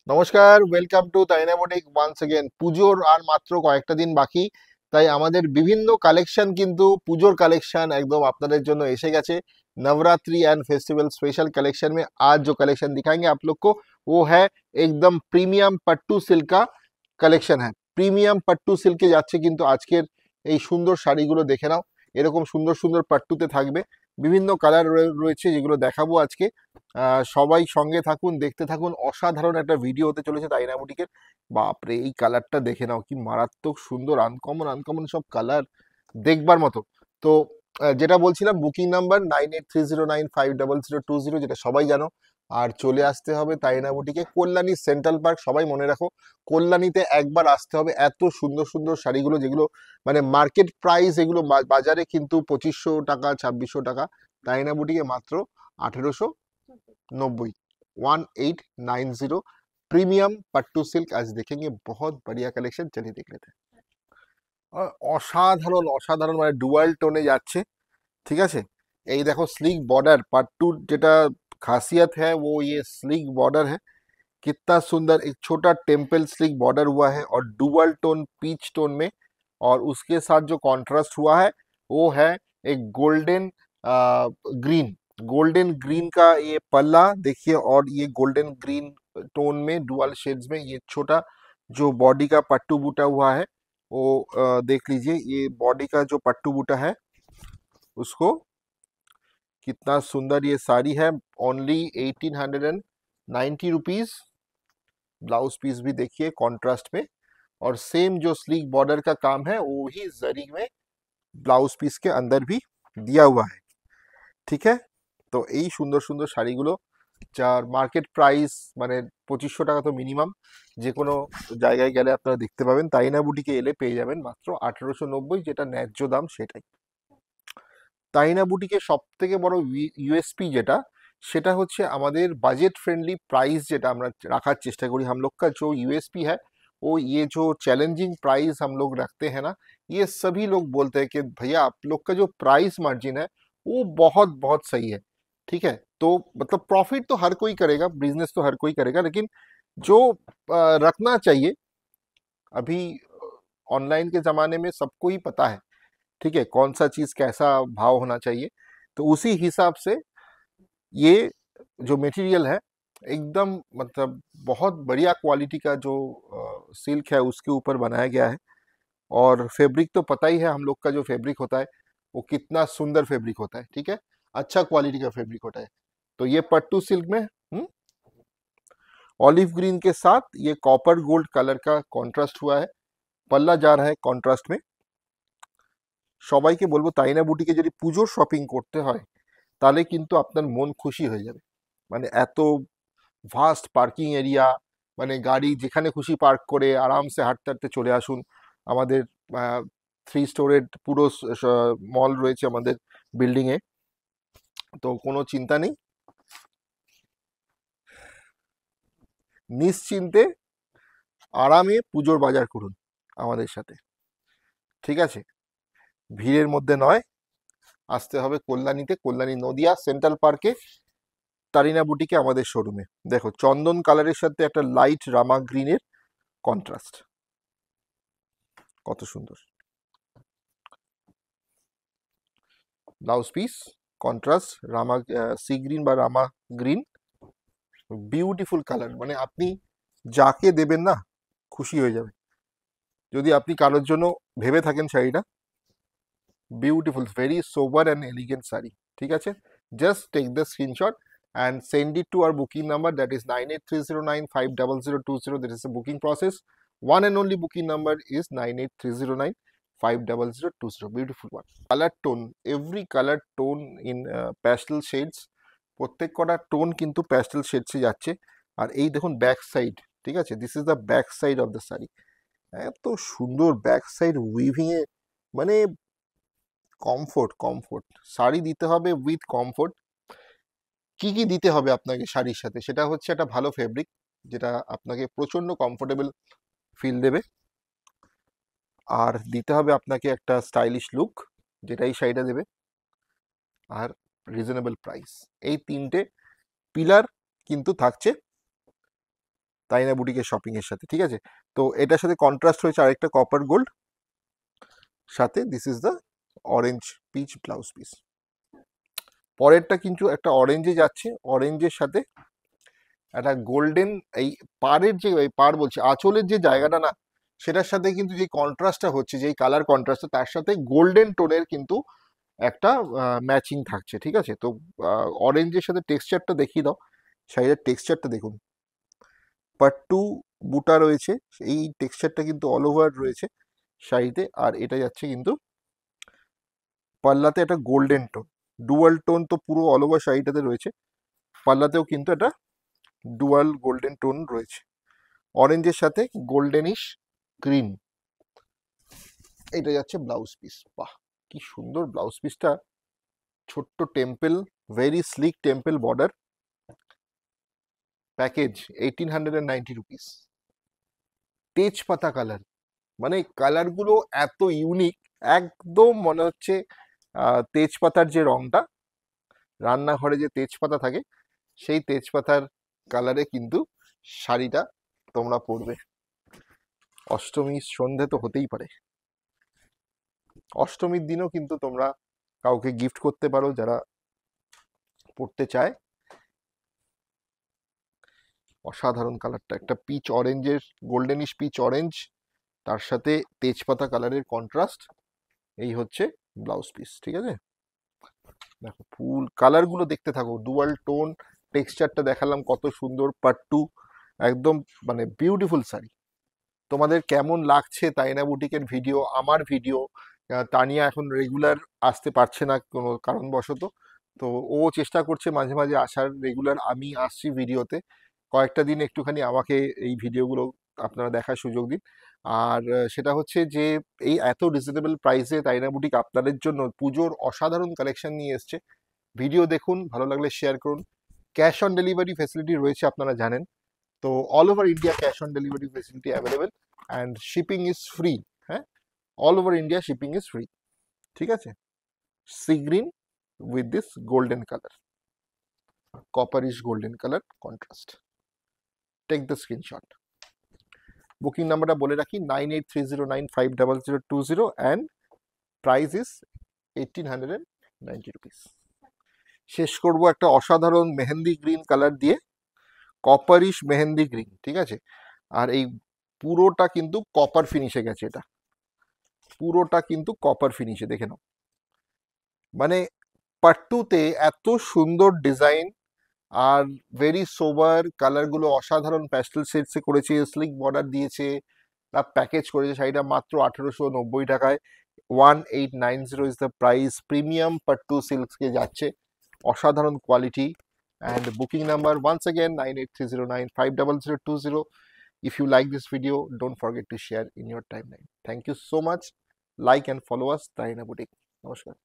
নমস্কার, welcome to তাইনা boutique once again. পুজোর আর মাত্র কয়েকটা দিন বাকি, তাই আমাদের বিভিন্ন কালেকশন কিন্তু পুজোর কালেকশন একদম আপনাদের জন্য এসে গেছে। Navratri and festival special collection में आज जो कलेक्शन दिखाएंगे आप लोग को, वो है एकदम প্রিমিয়াম পাট্টু সিল্ক का কালেকশন है। প্রিমিয়াম পাট্টু সিল্কে যাচ্ছে কিন্তু আজকের এই সুন্দর শাড়িগুলো দেখে নাও। এরকম সুন্দর সুন্দর পাট্টুতে থাকবে, বিভিন্ন কালার রয়েছে যেগুলো দেখাবো আজকে। সবাই সঙ্গে থাকুন, দেখতে থাকুন। অসাধারণ একটা ভিডিও হতে চলেছে তাইনা বুটিকের। বাপরে, এই কালারটা দেখে নাও, কি মারাত্মক সুন্দর, আনকমন আনকমন সব কালার, দেখবার মতো। তো যেটা বলছিলাম, বুকিং নাম্বার 9830950020, যেটা সবাই জানো। আর চলে আসতে হবে তাইনা বুটিকে, কল্যাণী সেন্ট্রাল পার্ক। সবাই মনে রাখো, কল্যাণীতে একবার আসতে হবে। এত সুন্দর সুন্দর শাড়িগুলো, যেগুলো মানে মার্কেট প্রাইস, এগুলো বাজারে কিন্তু 2500 টাকা 2600 টাকা, তাইনা বুটিকে মাত্র 1890। 1890 प्रीमियम पट्टू सिल्क। आज देखेंगे बहुत बढ़िया कलेक्शन, चलिए देख लेते हैं। অসাধারণ অসাধারণ, মানে ডুয়াল টোনে যাচ্ছে। ঠিক আছে, এই দেখো স্লিক बॉर्डर, पट्टू যেটা खासियत है वो ये स्लिक बॉर्डर है। कितना सुंदर, एक छोटा टेम्पल स्लिक बॉर्डर हुआ है और डुअल टोन पीच टोन में। और उसके साथ जो कॉन्ट्रास्ट हुआ है वो है एक गोल्डन ग्रीन। गोल्डन ग्रीन का ये पल्ला देखिए, और ये गोल्डन ग्रीन टोन में डुअल शेड्स में ये छोटा जो बॉडी का पट्टू बूटा हुआ है वो देख लीजिए। ये बॉडी का जो पट्टू बूटा है उसको, कितना सुंदर ये साड़ी है। Only 1890 rupees. ब्लाउज पीस भी देखिए कॉन्ट्रास्ट में, और सेम जो स्लीक बॉर्डर का काम है वो ही जरी में ব্লাউজ পিসকে আন্দার ভি দিয়া হুয়া है। ঠিক है, তো এই সুন্দর সুন্দর শাড়িগুলো, যার মার্কেট প্রাইস মানে 2500 টাকা তো মিনিমাম, যে কোনো জায়গায় গেলে আপনারা দেখতে পাবেন। তাইনা বুটিকে এলে পেয়ে যাবেন মাত্র 1890, যেটা ন্যায্য দাম সেটাই। তাইনা বুটিকে সব থেকে বড় यूएसपी যেটা, সেটা হচ্ছে আমাদের বাজেট ফ্রেন্ডলি प्राइस, যেটা আমরা রাখার চেষ্টা করি। हम लोग का जो यूएसपी है वो ये जो चैलेंजिंग प्राइस हम लोग रखते हैं ना, ये सभी लोग बोलते हैं कि भैया आप लोग का जो प्राइस मार्जिन है वो बहुत बहुत सही है। ठीक है, तो मतलब प्रॉफिट तो हर कोई करेगा, बिजनेस तो हर कोई करेगा, लेकिन जो रखना चाहिए अभी ऑनलाइन के ज़माने में सबको ही पता है। ठीक है, कौन सा चीज़ कैसा भाव होना चाहिए, तो उसी हिसाब से ये जो मटेरियल है एकदम मतलब बहुत बढ़िया क्वालिटी का जो सिल्क है उसके ऊपर बनाया गया है। और फैब्रिक तो पता ही है हम लोग का, जो फैब्रिक होता है वो कितना सुंदर फैब्रिक होता है। ठीक है, अच्छा क्वालिटी का फैब्रिक होता है। तो ये पट्टू सिल्क में ऑलिव ग्रीन के साथ ये कॉपर गोल्ड कलर का कॉन्ट्रास्ट हुआ है। पल्ला जा रहा है कॉन्ट्रास्ट में। সবাইকে বলবো তাইনা বুটিকে যদি পুজোর শপিং করতে হয় তাহলে কিন্তু আপনার মন খুশি হয়ে যাবে। মানে এত ভাস্ট পার্কিং এরিয়া, মানে গাড়ি যেখানে খুশি পার্ক করে আরামসে হাঁটতে হাঁটতে চলে আসুন। আমাদের 3 স্টোরের পুরো মল রয়েছে আমাদের বিল্ডিংয়ে, তো কোনো চিন্তা নেই, নিশ্চিন্তে আরামে পুজোর বাজার করুন আমাদের সাথে। ঠিক আছে, ভিড়ের মধ্যে নয়, আসতে হবে কল্যাণীতে, কল্যাণী নদিয়া সেন্ট্রাল পার্কে, তারিনা বুটিকে আমাদের শোরুমে। দেখো চন্দন কালারের সাথে একটা লাইট রামা গ্রিনের কন্ট্রাস্ট, কত সুন্দর। ব্লাউজ পিস কন্ট্রাস্ট রামা সি গ্রিন বা রামা গ্রিন, বিউটিফুল কালার। মানে আপনি যাকে দেবেন না খুশি হয়ে যাবে। যদি আপনি কারোর জন্য ভেবে থাকেন শাড়িটা, beautiful, very sober and elegant sari. ঠিক আছে, just take the screenshot and send it to our booking number, that is 9830950020. That is the booking process. One and only booking number is 9830950020. Beautiful one. Color tone, every color tone in pastel shades, প্রত্যেক কটা tone কিন্তু pastel শেডসে যাচ্ছে। আর এই দেখুন back side, ঠিক আছে, this is the back side of the sari. এত সুন্দর ব্যাক সাইড উইভিং এ, মানে কমফোর্ট কমফোর্ট। শাড়ি দিতে হবে উইথ কমফোর্ট। কি কি দিতে হবে আপনাকে শাড়ির সাথে, সেটা হচ্ছে একটা ভালো ফেব্রিক, যেটা আপনাকে প্রচন্ড কমফোর্টেবল ফিল দেবে। আর দিতে হবে আপনাকে একটা স্টাইলিশ লুক, যেটা এই শাড়িটা দেবে। আর রিজনেবল প্রাইস, এই তিনটে পিলার কিন্তু থাকছে তাইনা বুটিকের শপিং এর সাথে, ঠিক আছে। তো এটার সাথে কন্ট্রাস্ট হয়েছে আরেকটা কপার গোল্ড, সাথে this is the orange piece blouse piece. পরেরটা কিন্তু একটা অরেঞ্জে যাচ্ছে, অরেঞ্জের সাথে একটা গোল্ডেন, এই পাড়ের যে পাড় বলছে আঁচলের যে জায়গাটা না, সেটার সাথে কিন্তু যে কন্ট্রাস্টটা হচ্ছে, যেই কালার কন্ট্রাস্টটা, তার সাথে গোল্ডেন টোনের কিন্তু একটা ম্যাচিং থাকছে, ঠিক আছে। তো অরেঞ্জের সাথে টেক্সচারটা দেখিয়ে দাও, শাড়ির টেক্সচারটা দেখুন, পাট্টু বুটা রয়েছে, এই টেক্সচারটা কিন্তু অল ওভার রয়েছে শাড়িতে। আর এটা যাচ্ছে কিন্তু পাল্লাতে একটা গোল্ডেন টোন, ডুয়াল টোন তো পুরো অল ওভার শাড়িটাতে রয়েছে, পাল্লাতেও কিন্তু একটা ডুয়াল গোল্ডেন টোন রয়েছে, অরেঞ্জের সাথে গোল্ডেনিশ গ্রিন। এটা যাচ্ছে ব্লাউজ পিস। বাহ, কি সুন্দর ব্লাউজ পিসটা, ছোট্ট temple, very slick temple border, package 1890 rupees. তেজপাতা কালার, মানে কালারগুলো এত ইউনিক, একদম মনে হচ্ছে তেজপাতার যে রংটা, রান্নাঘরে যে তেজপাতা থাকে, সেই তেজপাতার কালারে কিন্তু শাড়িটা তোমরা পরবে। অষ্টমীর সন্ধে তো হতেই পারে, অষ্টমীর দিনও কিন্তু তোমরা কাউকে গিফট করতে পারো যারা পড়তে চায়। অসাধারণ কালারটা, একটা পিচ অরেঞ্জের, গোল্ডেনিশ পিচ অরেঞ্জ, তার সাথে তেজপাতা কালারের কন্ট্রাস্ট, এই হচ্ছে ব্লাউজ পিস, ঠিক আছে। দেখো ফুল কালারগুলো দেখতে থাকো, ডুয়াল টোন, টেক্সচারটা দেখালাম কত সুন্দর, পাট্টু, একদম মানে বিউটিফুল শাড়ি। তোমাদের কেমন লাগছে তাইনা বুটিকের ভিডিও, আমার ভিডিও? তানিয়া এখন রেগুলার আসতে পারছে না কোনো কারণবশত, তো ও চেষ্টা করছে মাঝে মাঝে আসার, রেগুলার আমি আসছি ভিডিওতে। কয়েকটা দিন একটুখানি আমাকে এই ভিডিওগুলো আপনারা দেখার সুযোগ দিন। আর সেটা হচ্ছে যে এই এত রিজনেবল প্রাইসে তাইনা বুটিক আপনাদের জন্য পুজোর অসাধারণ কালেকশন নিয়ে এসছে। ভিডিও দেখুন, ভালো লাগলে শেয়ার করুন। ক্যাশ অন ডেলিভারি ফেসিলিটি রয়েছে, আপনারা জানেন। তো all over India cash on delivery facility available, and shipping is free. হ্যাঁ, all over India shipping is free, ঠিক আছে। See green with this golden colour, copperish golden colour contrast. Take the screenshot. Booking নাম্বারটা বলে রাখি, 9830950020, and price is 1890 rupees. শেষ করবো একটা অসাধারণ মেহেন্দি গ্রিন কালার দিয়ে, কপারিশ মেহেন্দি গ্রিন, ঠিক আছে। আর এই পুরোটা কিন্তু কপার ফিনিশে গেছে, এটা পুরোটা কিন্তু কপার ফিনিশে, দেখে নাও। মানে পাট্টুতে এত সুন্দর ডিজাইন, আর ভেরি সোবার কালারগুলো অসাধারণ প্যাস্টেল শেডসে করেছে, স্লিক বর্ডার দিয়েছে, তা প্যাকেজ করেছে শাড়িটা মাত্র 1890 টাকায়। 1890 is the price. Premium pattu সিল্কসকে যাচ্ছে, অসাধারণ quality. And booking number once again 9830950020। If you like this video, don't forget to share in your timeline. Thank you so much. Like and follow us, Taina Boutique. Namaskar.